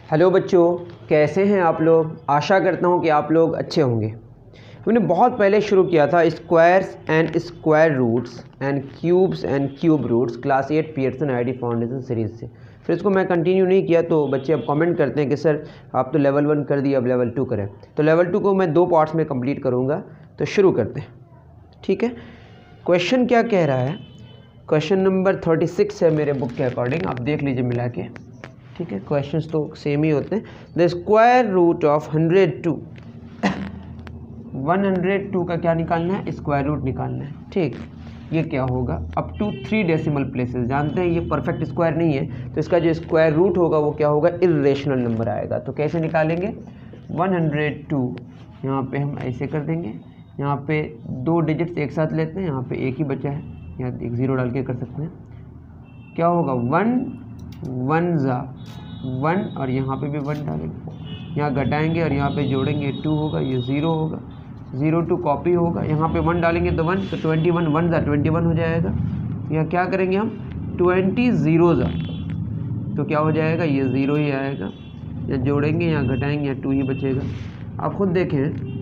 Hello बच्चों, कैसे हैं आप लोग। आशा करता हूं कि आप लोग अच्छे होंगे। हमने बहुत पहले शुरू किया था squares and square roots and cubes and cube roots class 8 Pearson ID foundation series से। फिर इसको मैं कंटिन्यू नहीं किया तो बच्चे अब कमेंट करते हैं कि सर आप तो लेवल 1 कर दिए, अब लेवल 2 करें। तो लेवल 2 को मैं 2 पार्ट्स में कंप्लीट करूँगा। तो शुरू करते हैं, ठीक है। क्वेश्चन क्या कह रहा है, क्वेश्चन नंबर 36 है मेरे बुक के अकॉर्डिंग, आप देख लीजिए मिला के, ठीक है। क्वेश्चंस तो सेम ही होते हैं। द स्क्वायर रूट ऑफ 102 102 का क्या निकालना है, स्क्वायर रूट निकालना है, ठीक। ये क्या होगा, अप टू 3 डेसिमल प्लेसेस। जानते हैं ये परफेक्ट स्क्वायर नहीं है, तो इसका जो स्क्वायर रूट होगा वो क्या होगा, इर्रेशनल नंबर आएगा। तो कैसे निकालेंगे, 102 यहाँ पे हम ऐसे कर देंगे, यहाँ पे 2 डिजिट्स एक साथ लेते हैं, यहाँ पे एक ही बचा है, यहाँ एक 0 डाल के कर सकते हैं। क्या होगा, 1 1 ज़ा 1 और यहाँ पे भी 1 डालेंगे, यहाँ घटाएंगे और यहाँ पे जोड़ेंगे 2 होगा, ये 0 होगा, 0 2 कॉपी होगा, यहाँ पे 1 डालेंगे तो 1, तो 21 1 ज़ा 21 हो जाएगा। यहाँ क्या करेंगे हम, 20 0 ज़ा, तो क्या हो जाएगा, ये 0 ही आएगा। यहाँ जोड़ेंगे, यहाँ घटाएंगे, यहाँ 2 ही बचेगा। आप खुद देखें,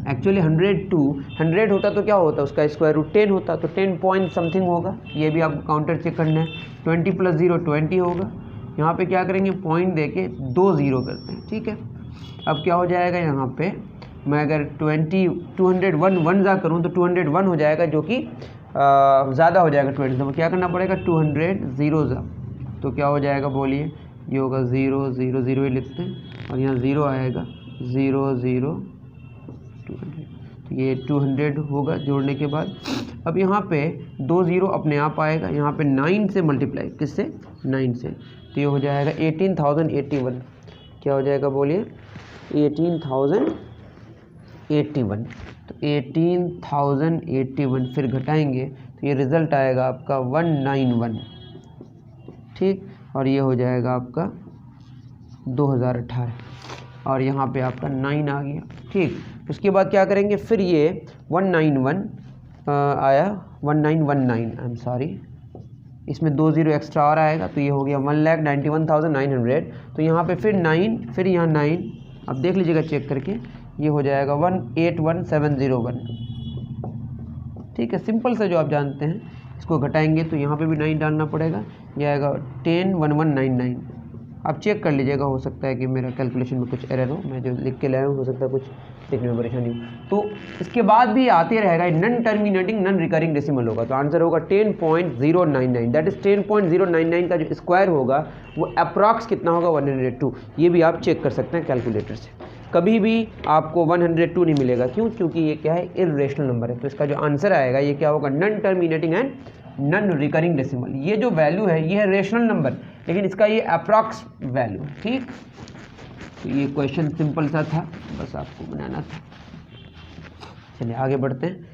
एक्चुअली 100 होता तो क्या होता, उसका स्क्वायर रूट 10 होता, तो 10 पॉइंट समथिंग होगा। ये भी आपको काउंटर चेक करना है। 20 + 0 20 होगा। यहाँ पे क्या करेंगे, पॉइंट देके 2 0 करते हैं, ठीक है। अब क्या हो जाएगा, यहाँ पे मैं अगर 201 1 ज़ा करूँ तो 201 हो जाएगा, जो कि ज़्यादा हो जाएगा 20। तो क्या करना पड़ेगा, 200 0 ज़ा, तो क्या हो जाएगा बोलिए, ये होगा 0 0 0 ही लिखते हैं, और यहाँ 0 आएगा, 0 0 200, तो ये 200 होगा जोड़ने के बाद। अब यहाँ पे 2 0 अपने आप आएगा, यहाँ पे 9 से मल्टीप्लाई, किससे, 9 से, तो ये हो जाएगा 18,081। क्या हो जाएगा बोलिए, 18,081। तो 18,081 फिर घटाएंगे तो ये रिज़ल्ट आएगा आपका 191, ठीक। और ये हो जाएगा आपका 2018, और यहाँ पे आपका 9 आ गया, ठीक। उसके बाद क्या करेंगे, फिर ये 191 आया, 1919, आई एम सॉरी, इसमें 2 0 एक्स्ट्रा और आएगा, तो ये हो गया 1,91,900। तो यहाँ पे फिर 9, फिर यहाँ 9, अब देख लीजिएगा चेक करके, ये हो जाएगा 181,701, ठीक है। सिंपल सा जो आप जानते हैं, इसको घटाएंगे तो यहाँ पे भी 9 डालना पड़ेगा, ये आएगा 10,1199। आप चेक कर लीजिएगा, हो सकता है कि मेरा कैलकुलेशन में कुछ एरर हो, मैं जो लिख के लाया हूँ हो सकता है कुछ लिखने में परेशानी हो। तो इसके बाद भी आते रहेगा, non terminating non recurring decimal होगा, तो आंसर होगा 10.099। दैट इज 10.099 का जो स्क्वायर होगा वो अप्रॉक्स कितना होगा, 102। ये भी आप चेक कर सकते हैं कैलकुलेटर से। कभी भी आपको 102 नहीं मिलेगा, क्यों, क्योंकि ये क्या है, इर्रेशनल नंबर है। तो इसका जो आंसर आएगा ये क्या होगा, non terminating and non recurring decimal. ये जो वैल्यू है ये है रेशनल नंबर, लेकिन इसका ये अप्रॉक्स वैल्यू है, ठीक। तो ये क्वेश्चन सिंपल सा था, बस आपको बनाना था। चलिए आगे बढ़ते हैं।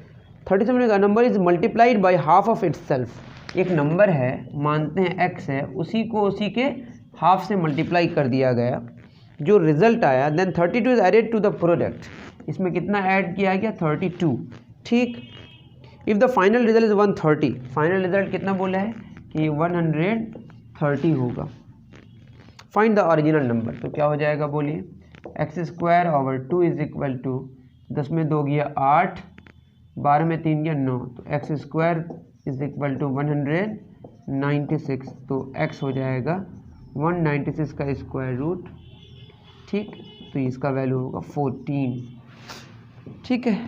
37 का number is multiplied by half of itself. एक नंबर है, मानते हैं x है, उसी को उसी के हाफ से मल्टीप्लाई कर दिया गया, जो रिजल्ट आया, then 32 is added to the product. इसमें कितना ऐड किया गया, 32, ठीक। If the final result is 130, final result कितना बोला है कि 130 होगा। फाइंड द ओरिजिनल नंबर, तो क्या हो जाएगा बोलिए, x² / 2 इज इक्वल टू 10 में 2 गया 8, 12 में 3 गया 9, तो x² इज इक्वल टू 196। तो x हो जाएगा 196 का स्क्वायर रूट, ठीक। तो इसका वैल्यू होगा 14, ठीक है,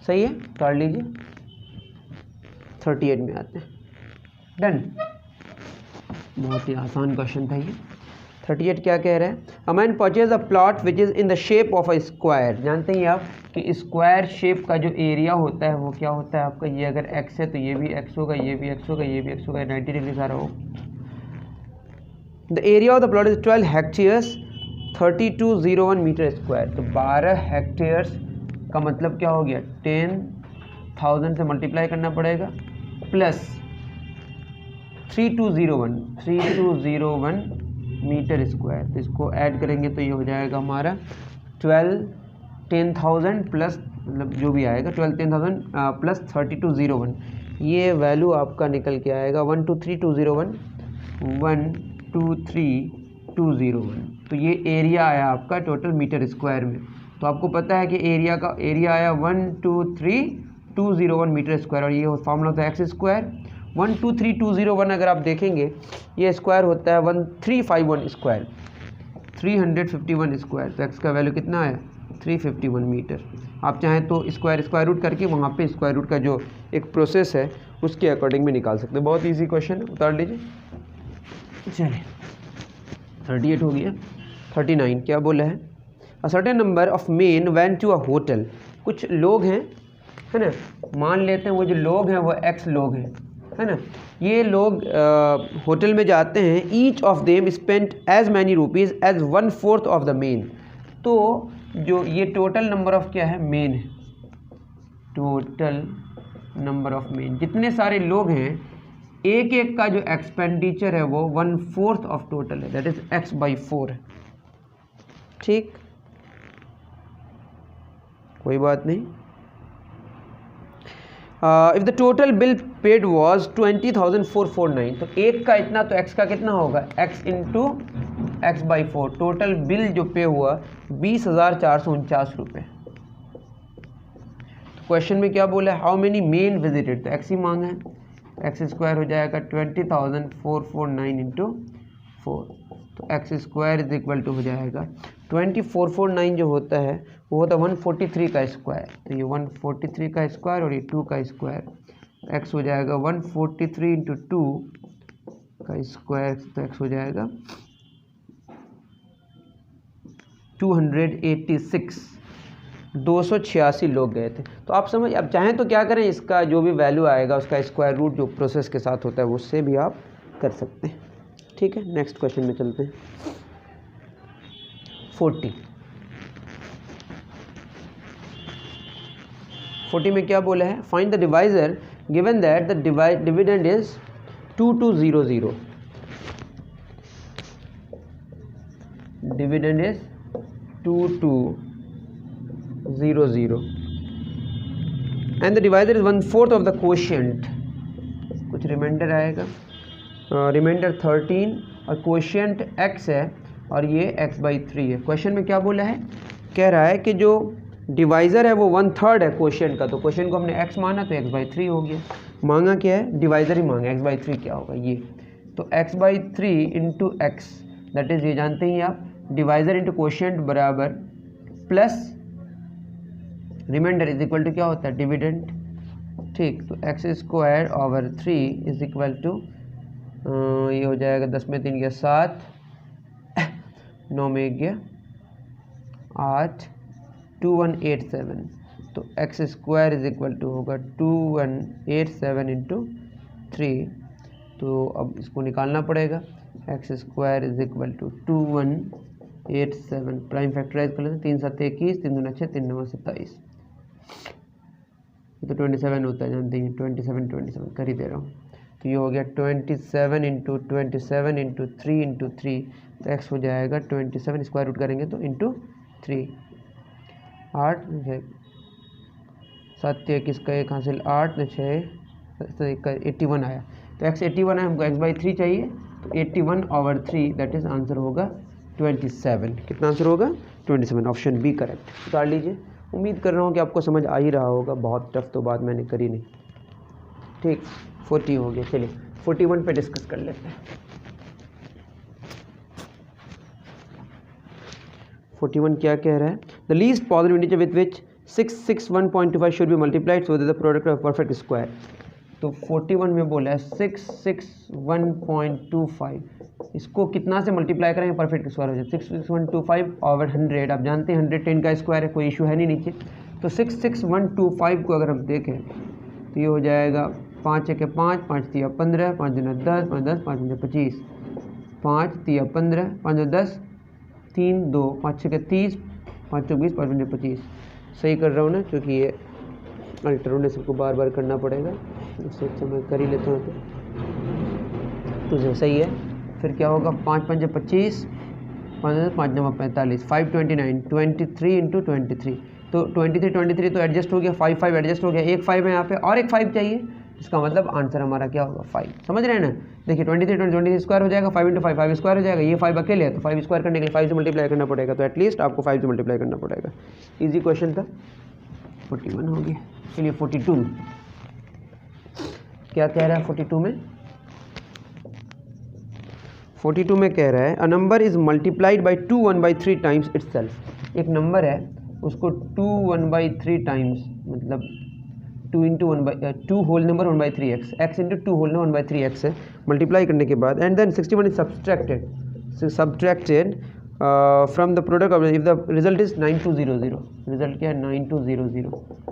सही है, कर लीजिए। 38 में आते हैं, डन। बहुत ही आसान क्वेश्चन था ये। 38 क्या कह रहा है, a man purchase a plot which is in the shape of a square. जानते हैं आप कि स्क्वायर शेप का जो एरिया होता है वो क्या होता है आपका, ये अगर x है तो ये भी x होगा, ये भी x होगा, ये भी x होगा, 90 डिग्री सारा हो। The area of the plot is 12 hectares 3201 metre square. तो 12 हेक्टेयर्स का मतलब क्या हो गया, 10,000 से मल्टीप्लाई करना पड़ेगा, प्लस 3201 मीटर स्क्वायर। तो इसको ऐड करेंगे तो ये हो जाएगा हमारा 10,000 प्लस, मतलब जो भी आएगा 10,000 प्लस 3201, ये वैल्यू आपका निकल के आएगा 123201 123,201। तो ये एरिया आया आपका टोटल मीटर स्क्वायर में। तो आपको पता है कि एरिया आया 123,201 मीटर स्क्वायर, और ये फॉर्मूला होता है एक्स स्क्वायर। 123,201 अगर आप देखेंगे ये स्क्वायर होता है 1351 स्क्वायर, 351 स्क्वायर। तो एक्स का वैल्यू कितना आया 351 मीटर। आप चाहें तो स्क्वायर रूट करके वहाँ पे स्क्वायर रूट का जो एक प्रोसेस है उसके अकॉर्डिंग भी निकाल सकते हैं। बहुत इजी क्वेश्चन है, उतार लीजिए। चलिए 38 हो गया। 39 क्या बोला है, a certain number of men went to a hotel. कुछ लोग हैं, है ना, मान लेते हैं वो जो लोग हैं वो एक्स लोग हैं, है ना। ये लोग होटल में जाते हैं। Each of them spent as many rupees as 1/4 of the men. तो जो ये टोटल नंबर ऑफ क्या है, मेन है, टोटल नंबर ऑफ मेन, जितने सारे लोग हैं एक एक का जो एक्सपेंडिचर है वो 1/4 ऑफ टोटल है, दैट इज x/4 है। ठीक, कोई बात नहीं। If the total bill paid was 20,449, तो एक का इतना, तो x का कितना होगा, x into x/4। Total bill जो पे हुआ 20,449 रुपये। तो क्वेश्चन में क्या बोला है, हाउ मेनी मेन विजिटेड, तो x ही मांगा है, एक्स स्क्वायर हो जाएगा 20,449 इंटू 4। तो x square is equal to हो जाएगा 2449 जो होता है वो होता है 143 का स्क्वायर। तो ये 143 का स्क्वायर और ये 2 का स्क्वायर, एक्स हो जाएगा 143 इंटू 2 का स्क्वायर। तो एक्स हो जाएगा 286, 286 लोग गए थे। तो आप समझ, अब चाहें तो क्या करें, इसका जो भी वैल्यू आएगा उसका स्क्वायर रूट जो प्रोसेस के साथ होता है उससे भी आप कर सकते हैं। ठीक है, नेक्स्ट क्वेश्चन में चलते हैं। 40 में क्या बोला है, find the divisor given that the dividend is 2200। Dividend is 2200 and the divisor is 1/4 of the quotient. कुछ रिमाइंडर आएगा, रिमाइंडर 13 और क्वोशिएंट x है और ये x/3 है। क्वेश्चन में क्या बोला है, कह रहा है कि जो डिवाइज़र है वो 1/3 है क्वोशिएंट का। तो क्वोशिएंट को हमने x माना तो x/3 हो गया। मांगा क्या है, डिवाइज़र ही मांगा, x/3 क्या होगा ये। तो x/3 into x, that is ये जानते ही आप, डिवाइज़र इंटू क्वोशिएंट बराबर plus remainder is equal to क्या होता है, डिविडेंड। ठीक, तो x²/3 इज इक्वल टू ये हो जाएगा 10 में 3 गया 7, 9 में 1 गया 8, 2187। तो x² इज इक्वल टू होगा 2187 इंटू 3। तो अब इसको निकालना पड़ेगा, x² is equal to 2187, prime factorise कर लेते हैं, 3 7 21, 3 2 6, 3 9 27। ये तो 27 होता है, जानते हैं 27 कर ही दे रहा हूँ। तो ये हो गया 27 इंटू 27 इंटू 3 इंटू 3। तो x हो जाएगा 27, स्क्वायर रूट करेंगे तो इंटू 3, 8 7 21 का 1 हासिल 8 6 81 आया। तो x 81 है, हमको x/3 चाहिए, तो 81/3 दैट इज आंसर होगा 27। कितना आंसर होगा 27, ऑप्शन बी करेक्ट। उतार लीजिए। उम्मीद कर रहा हूँ कि आपको समझ आ ही रहा होगा, बहुत टफ तो बात मैंने करी नहीं। ठीक, 40 हो गया। चलिए 41 पे डिस्कस कर लेते हैं। 41 क्या कह रहा है, the least positive integer with which 661.25 should be multiplied so that the product of perfect square. तो 41 में बोला है 661.25, इसको कितना से मल्टीप्लाई करेंगे परफेक्ट स्क्वायर हो जाए, 66125/100। आप जानते हैं 110 का स्क्वायर है, कोई इशू है नहीं नीचे। तो 66125 को अगर हम देखें तो ये हो जाएगा 5 1 5, 5 3 15, 5 2 10, 5 10, 5 5 25, 5 3 15, 5 2 10, 3 2, 5 6 30, 5 4 20, 5 5 25। सही कर रहा हूँ ना, क्योंकि ये अल्टरनेटिव को बार बार करना पड़ेगा, उससे अच्छा मैं कर ही लेता हूँ। तो सही है। फिर क्या होगा, 5 5 25, 5 10, 5 9 45, 529, 23 इंटू 23। तो 23 तो एडजस्ट हो गया, 5 5 एडजस्ट हो गया, एक 5 है यहाँ पे और एक 5 चाहिए, इसका मतलब आंसर हमारा क्या होगा 5। समझ रहे हैं ना। देखिए 23 स्क्वायर हो जाएगा, 5 इंटू 5 स्क्वायर हो जाएगा, ये 5 अकेले है तो 5 स्क्वायर करने के लिए 5 से मल्टीप्लाई करना पड़ेगा, तो एटलीस्ट आपको 5 से मल्टीप्लाई करना पड़ेगा। इजी क्वेश्चन था। 41 हो गया। चलिए 42 क्या कह रहा है 42 में कह रहा है a number is multiplied by 2 1/3 times itself. एक नंबर है उसको 2 1/3 टाइम्स मतलब 2 whole number 1/3x x into 2 whole number 1/3x है मल्टीप्लाई करने के बाद, and then 61 is subtracted from the product of if the result is 9200। Result क्या है 9200,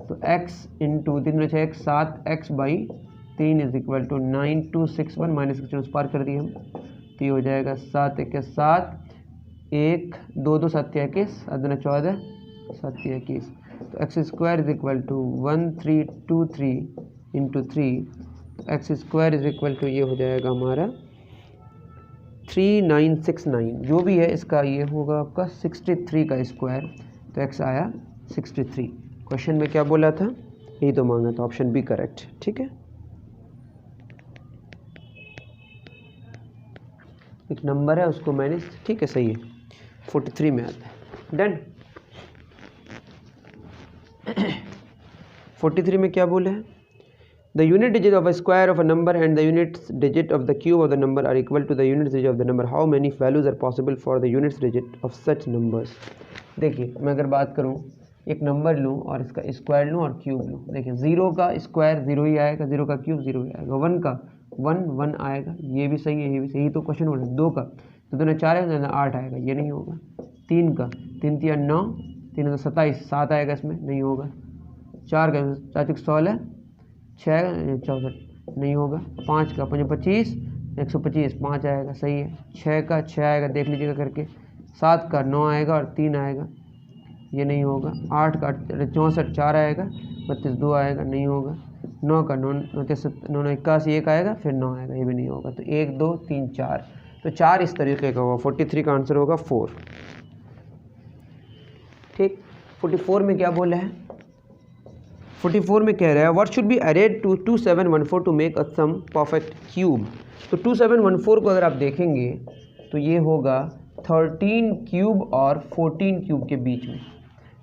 तो x into 3 6 x 7x/3 is equal to 9261 minus 61 पार कर दिए हम, तो ये हो जाएगा 7 1 7 1 2 2 7 21 2 14 7 21, तो x square is equal to 1323 into 3 x square is equal to ये हो जाएगा हमारा 3969, जो भी है इसका ये होगा आपका 63 का स्क्वायर, तो एक्स आया 63। क्वेश्चन में क्या बोला था, यही तो मांगा था, ऑप्शन बी करेक्ट। ठीक है, एक नंबर है उसको मैंने, ठीक है सही है, 43 में आता है। डन। 43 में क्या बोले हैं, the unit digit of a square of a number and the unit digit of the cube of the number are equal to the unit digit of the number, how many values are possible for the unit digit of such numbers. देखिए मैं अगर बात करूँ, एक number लूँ और इसका square लूँ और क्यूब लूँ, देखिए 0 का स्क्वायर 0 ही आएगा, 0 का क्यूब 0 ही आएगा, 1 का 1 आएगा, ये भी सही है, ये भी सही, तो क्वेश्चन बोल रहे 2 का तो 2 4 है 8 आएगा, ये नहीं होगा। 3 का 3 3 9 3 27 7 आएगा, इसमें नहीं होगा। 4 का 4 16 6 64 नहीं होगा। 5 का 5 25 125 5 आएगा, सही है। 6 का 6 आएगा, देख लीजिएगा करके। 7 का 9 आएगा और 3 आएगा, ये नहीं होगा। 8 का 64 4 आएगा, 32 2 आएगा, नहीं होगा। 9 का 9 81 1 आएगा, फिर 9 आएगा, ये भी नहीं होगा। तो 1 2 3 4, तो 4 इस तरीके का होगा। 43 का आंसर होगा 4। ठीक। 44 में क्या बोला है, 44 में कह रहा है what should be added to 2714 to make a sum perfect cube. तो 2714 को अगर आप देखेंगे तो ये होगा 13 क्यूब और 14 क्यूब के बीच में।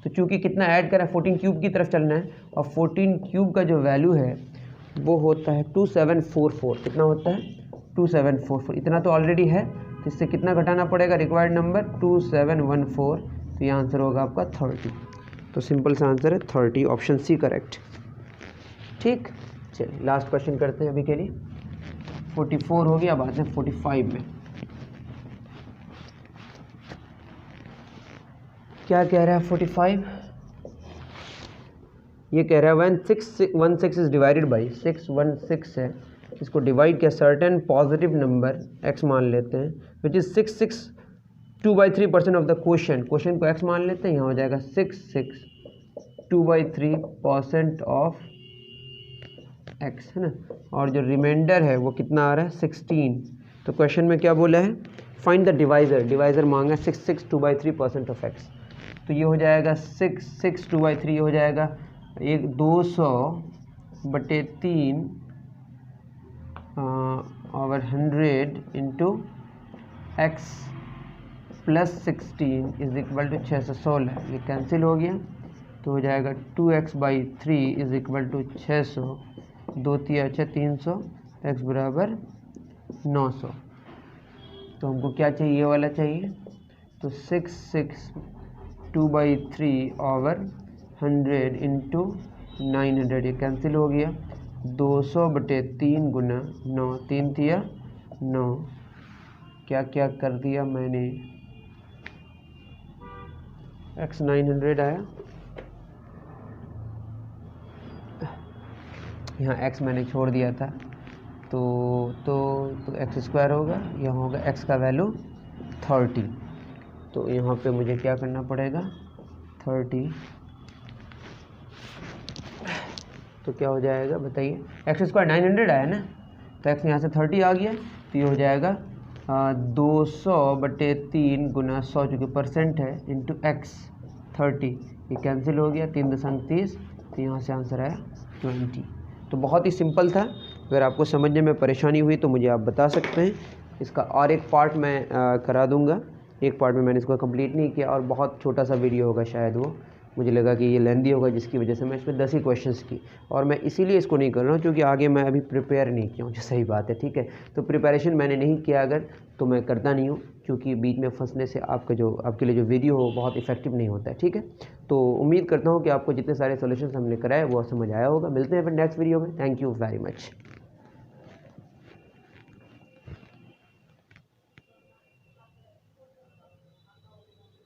तो चूंकि कितना ऐड करा है, 14 क्यूब की तरफ चलना है, और 14 क्यूब का जो वैल्यू है वो होता है 2744। कितना होता है 2744, इतना तो ऑलरेडी है, तो इससे कितना घटाना पड़ेगा, रिक्वायर्ड नंबर 2714, तो ये आंसर होगा आपका 30। तो सिंपल सा आंसर है 30, ऑप्शन सी करेक्ट। ठीक, चलिए लास्ट क्वेश्चन करते हैं अभी के लिए। 44 हो गया, अब आते हैं 45 में। क्या कह रहा है 45, ये कह रहा है व्हेन 616 इज डिवाइडेड बाई 616 है, इसको डिवाइड किया सर्टेन पॉजिटिव नंबर x मान लेते हैं, which is 66 2/3% of the question. Question को x मान लेते हैं, यहाँ हो जाएगा 66 2/3% ऑफ x, है ना, और जो रिमाइंडर है वो कितना आ रहा है 16। तो क्वेश्चन में क्या बोला है, फाइंड द डिवाइज़र, डिवाइज़र मांगा 66 2/3% ऑफ x। तो ये हो जाएगा 66 2/3 हो जाएगा 200/3 over 100 into x plus 16 is equal to 616। ये कैंसिल हो गया, तो हो जाएगा 2x/3 is equal to 600, 2 3 6 300, x बराबर 900। तो हमको क्या चाहिए, ये वाला चाहिए। तो 66 2/3 ओवर 100 इंटू 900, ये कैंसिल हो गया। 200/3 गुना 9, 3 3 9, क्या क्या कर दिया मैंने, x 900 आया, यहाँ x मैंने छोड़ दिया था, तो x स्क्वायर होगा, यहाँ होगा x का वैल्यू 30। तो यहाँ पे मुझे क्या करना पड़ेगा 30, तो क्या हो जाएगा बताइए, x स्क्वायर 900 आया ना, तो x यहाँ से 30 आ गया, तो ये हो जाएगा 200/3 गुना 100 जो कि परसेंट है इंटू x 30, ये कैंसिल हो गया, 3 दशमलव 30, तो यहाँ से आंसर आया 20। तो बहुत ही सिंपल था। अगर आपको समझने में परेशानी हुई तो मुझे आप बता सकते हैं। इसका और एक पार्ट मैं करा दूँगा। एक पार्ट में मैंने इसको कंप्लीट नहीं किया और बहुत छोटा सा वीडियो होगा शायद वो, मुझे लगा कि ये लेंदी होगा, जिसकी वजह से मैं इसमें 10 ही क्वेश्चंस की, और मैं इसीलिए इसको नहीं कर रहा हूँ क्योंकि आगे मैं अभी प्रिपेयर नहीं किया हूँ, जो सही बात है। ठीक है, तो प्रिपरेशन मैंने नहीं किया अगर, तो मैं करता नहीं हूँ, क्योंकि बीच में फंसने से आपके लिए जो वीडियो हो बहुत इफेक्टिव नहीं होता है। ठीक है, तो उम्मीद करता हूँ कि आपको जितने सारे सोल्यूशन हमने कराए वो समझ आया होगा। मिलते हैं फिर नेक्स्ट वीडियो में। Thank you very much.